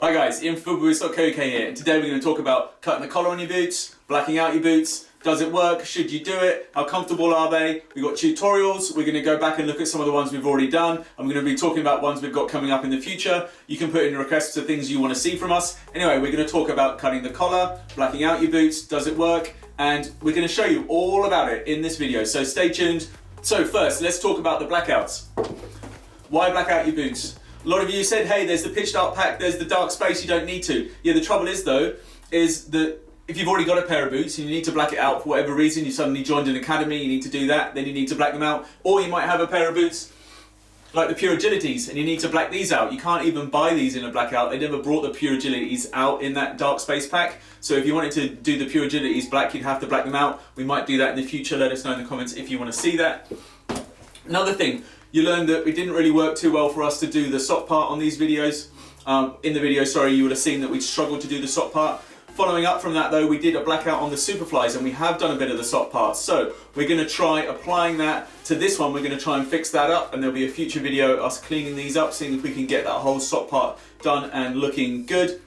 Hi guys, Ian from Boots.co.uk here, and today we're going to talk about cutting the collar on your boots, blacking out your boots. Does it work? Should you do it? How comfortable are they? We've got tutorials. We're going to go back and look at some of the ones we've already done. I'm going to be talking about ones we've got coming up in the future. You can put in requests of things you want to see from us. Anyway, we're going to talk about cutting the collar, blacking out your boots, does it work? And we're going to show you all about it in this video, so stay tuned. So first, let's talk about the blackouts. Why black out your boots? A lot of you said, hey, there's the pitch dark pack, there's the dark space, you don't need to. Yeah, the trouble is though, is that if you've already got a pair of boots and you need to black it out for whatever reason, you suddenly joined an academy, you need to do that, then you need to black them out. Or you might have a pair of boots like the Pure Agilities and you need to black these out. You can't even buy these in a blackout. They never brought the Pure Agilities out in that dark space pack. So if you wanted to do the Pure Agilities black, you'd have to black them out. We might do that in the future. Let us know in the comments if you want to see that. Another thing, you learned that it didn't really work too well for us to do the sock part on these videos. In the video, you would have seen that we struggled to do the sock part. Following up from that though, we did a blackout on the Superflies and we have done a bit of the sock part. So we're going to try applying that to this one. We're going to try and fix that up, and there'll be a future video of us cleaning these up, seeing if we can get that whole sock part done and looking good.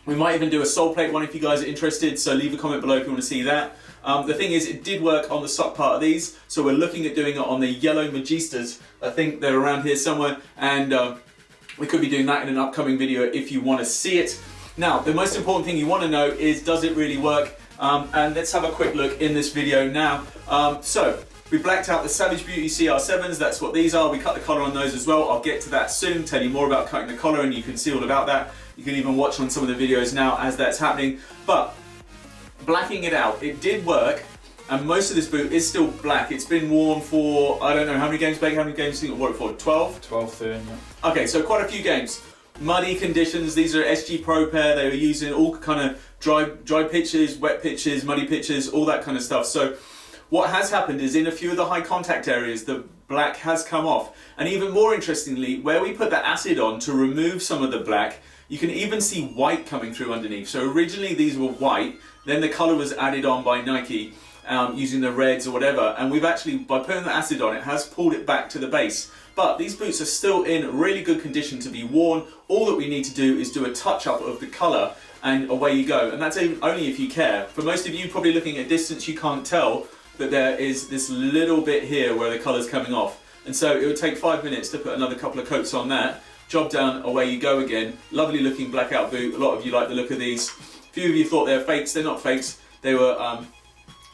We might even do a sole plate one if you guys are interested, so leave a comment below if you want to see that. The thing is, it did work on the sock part of these, so we're looking at doing it on the yellow Magistas. I think they're around here somewhere, and we could be doing that in an upcoming video if you want to see it. Now, the most important thing you want to know is, does it really work? And let's have a quick look in this video now. So, we blacked out the Savage Beauty CR7s, that's what these are. We cut the collar on those as well. I'll get to that soon, tell you more about cutting the collar, and you can see all about that. You can even watch on some of the videos now as that's happening. But blacking it out, it did work, and most of this boot is still black. It's been worn for, I don't know, how many games, Blake? How many games do you think it wore it for? 12? 12, 13, yeah. Okay, so quite a few games. Muddy conditions, these are SG Pro pair. They were using all kind of dry pitches, wet pitches, muddy pitches, all that kind of stuff. So what has happened is, in a few of the high contact areas, the black has come off. And even more interestingly, where we put the acid on to remove some of the black, you can even see white coming through underneath. So originally these were white, then the color was added on by Nike using the reds or whatever. And we've actually, by putting the acid on, it has pulled it back to the base. But these boots are still in really good condition to be worn. All that we need to do is do a touch up of the color, and away you go. And that's only if you care. For most of you, probably looking at distance, you can't tell that there is this little bit here where the color's coming off. And so it would take 5 minutes to put another couple of coats on that. Job done, away you go again. Lovely looking blackout boot. A lot of you like the look of these. A few of you thought they were fakes. They're not fakes. They were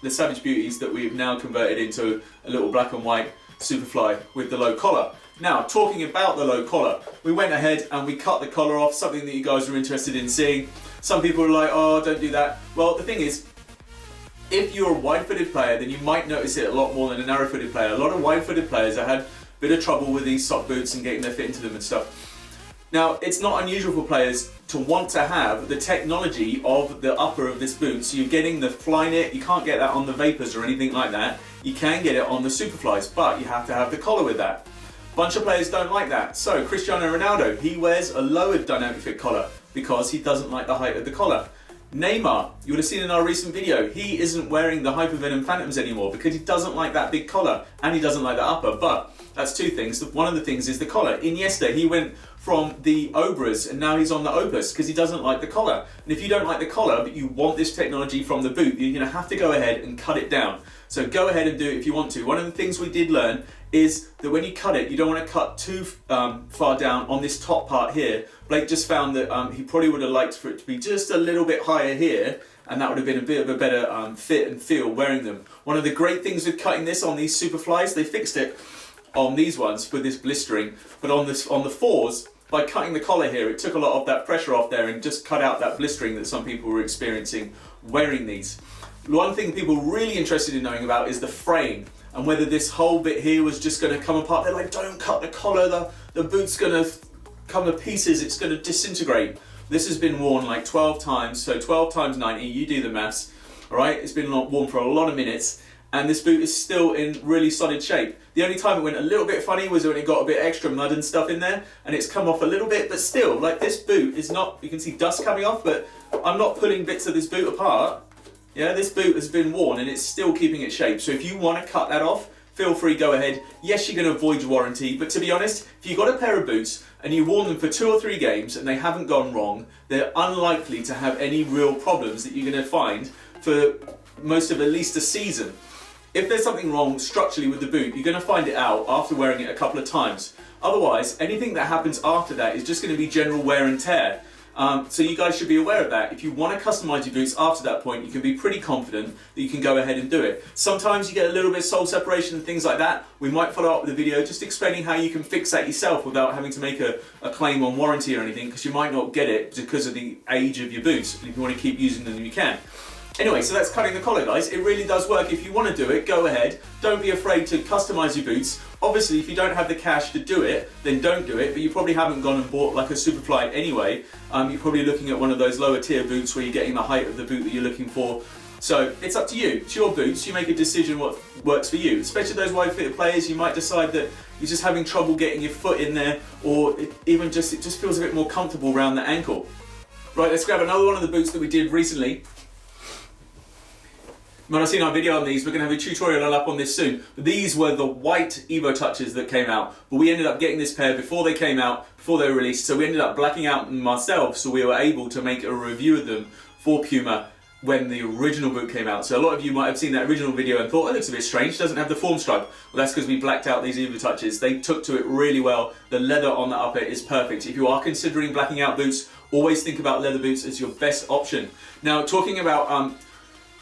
the Savage Beauties that we've now converted into a little black and white Superfly with the low collar. Now, talking about the low collar, we went ahead and we cut the collar off, something that you guys are interested in seeing. Some people are like, oh, don't do that. Well, the thing is, if you're a wide-footed player, then you might notice it a lot more than a narrow-footed player. A lot of wide-footed players have had a bit of trouble with these sock boots and getting their fit into them and stuff. Now, it's not unusual for players to want to have the technology of the upper of this boot. So you're getting the fly knit. You can't get that on the Vapors or anything like that. You can get it on the Superflies, but you have to have the collar with that. Bunch of players don't like that. So Cristiano Ronaldo, he wears a lowered dynamic fit collar because he doesn't like the height of the collar. Neymar, you would have seen in our recent video, he isn't wearing the Hypervenom Phantoms anymore because he doesn't like that big collar and he doesn't like the upper. But that's two things. One of the things is the collar. Iniesta, he went from the Obras and now he's on the Opus because he doesn't like the collar. And if you don't like the collar but you want this technology from the boot, you're going to have to go ahead and cut it down. So go ahead and do it if you want to. One of the things we did learn is that when you cut it, you don't want to cut too far down on this top part here. Blake just found that he probably would have liked for it to be just a little bit higher here, and that would have been a bit of a better fit and feel wearing them. One of the great things with cutting this on these Superflies, they fixed it on these ones for this blistering, but on the fours, by cutting the collar here, it took a lot of that pressure off there and just cut out that blistering that some people were experiencing wearing these. One thing people are really interested in knowing about is the frame, and whether this whole bit here was just going to come apart. They're like, don't cut the collar, the boot's going to come to pieces, it's going to disintegrate. This has been worn like 12 times, so 12 times 90, you do the maths, all right? It's been worn for a lot of minutes, and this boot is still in really solid shape. The only time it went a little bit funny was when it got a bit extra mud and stuff in there, and it's come off a little bit, but still, like, this boot is not, you can see dust coming off, but I'm not pulling bits of this boot apart. Yeah, this boot has been worn and it's still keeping its shape. So if you want to cut that off, feel free, go ahead. Yes, you're going to avoid your warranty, but to be honest, if you've got a pair of boots and you worn them for 2 or 3 games and they haven't gone wrong, they're unlikely to have any real problems that you're going to find for most of at least a season. If there's something wrong structurally with the boot, you're going to find it out after wearing it a couple of times. Otherwise, anything that happens after that is just going to be general wear and tear. So you guys should be aware of that. If you want to customise your boots after that point, you can be pretty confident that you can go ahead and do it. Sometimes you get a little bit of sole separation and things like that. We might follow up with a video just explaining how you can fix that yourself without having to make a claim on warranty or anything, because you might not get it because of the age of your boots. And if you want to keep using them, you can. Anyway, so that's cutting the collar, guys. It really does work. If you want to do it, go ahead. Don't be afraid to customise your boots. Obviously, if you don't have the cash to do it, then don't do it, but you probably haven't gone and bought like a Superfly anyway. You're probably looking at one of those lower tier boots where you're getting the height of the boot that you're looking for. So it's up to you. It's your boots. You make a decision what works for you. Especially those wide-footed players, you might decide that you're just having trouble getting your foot in there, or it just feels a bit more comfortable around the ankle. Right, let's grab another one of the boots that we did recently. You might have seen our video on these. We're going to have a tutorial up on this soon. But these were the white Evo Touches that came out. But we ended up getting this pair before they came out, before they were released. So we ended up blacking out them ourselves, so we were able to make a review of them for Puma when the original boot came out. So a lot of you might have seen that original video and thought, oh, it looks a bit strange, it doesn't have the form stripe. Well, that's because we blacked out these Evo Touches. They took to it really well. The leather on the upper is perfect. If you are considering blacking out boots, always think about leather boots as your best option. Now, talking about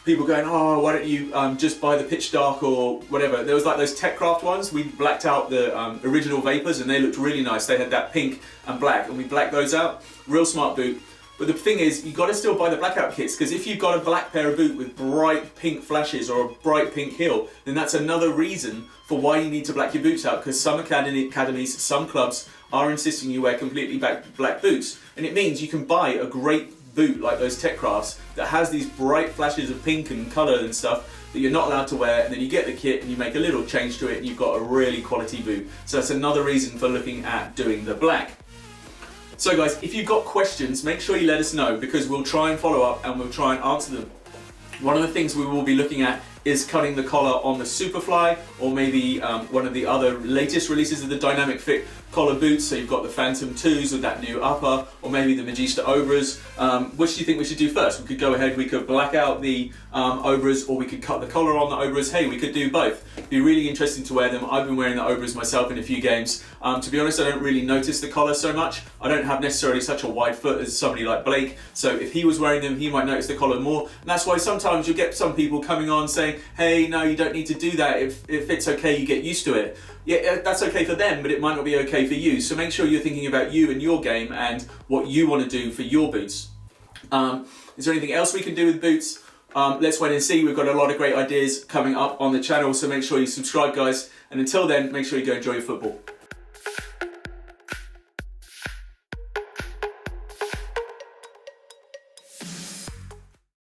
people going, oh, why don't you just buy the pitch dark or whatever. There was like those TechCraft ones. We blacked out the original Vapors and they looked really nice. They had that pink and black and we blacked those out. Real smart boot. But the thing is, you've got to still buy the blackout kits, because if you've got a black pair of boot with bright pink flashes or a bright pink heel, then that's another reason for why you need to black your boots out, because some academies, some clubs are insisting you wear completely black boots. And it means you can buy a great boot like those TechCrafts that has these bright flashes of pink and colour and stuff that you're not allowed to wear, and then you get the kit and you make a little change to it and you've got a really quality boot. So that's another reason for looking at doing the black. So guys, if you've got questions, make sure you let us know, because we'll try and follow up and we'll try and answer them. One of the things we will be looking at is cutting the collar on the Superfly, or maybe one of the other latest releases of the dynamic fit collar boots. So you've got the Phantom 2s with that new upper, or maybe the Magista Obras. Which do you think we should do first? We could go ahead, we could black out the Obras, or we could cut the collar on the Obras. Hey, we could do both. It'd be really interesting to wear them. I've been wearing the Obras myself in a few games. To be honest, I don't really notice the collar so much. I don't have necessarily such a wide foot as somebody like Blake, so if he was wearing them, he might notice the collar more. And that's why sometimes you'll get some people coming on saying, hey, no, you don't need to do that. If it's okay, you get used to it. Yeah, that's okay for them, but it might not be okay for you. So make sure you're thinking about you and your game and what you want to do for your boots. Is there anything else we can do with boots? Let's wait and see. We've got a lot of great ideas coming up on the channel, so make sure you subscribe, guys. And until then, make sure you go enjoy your football.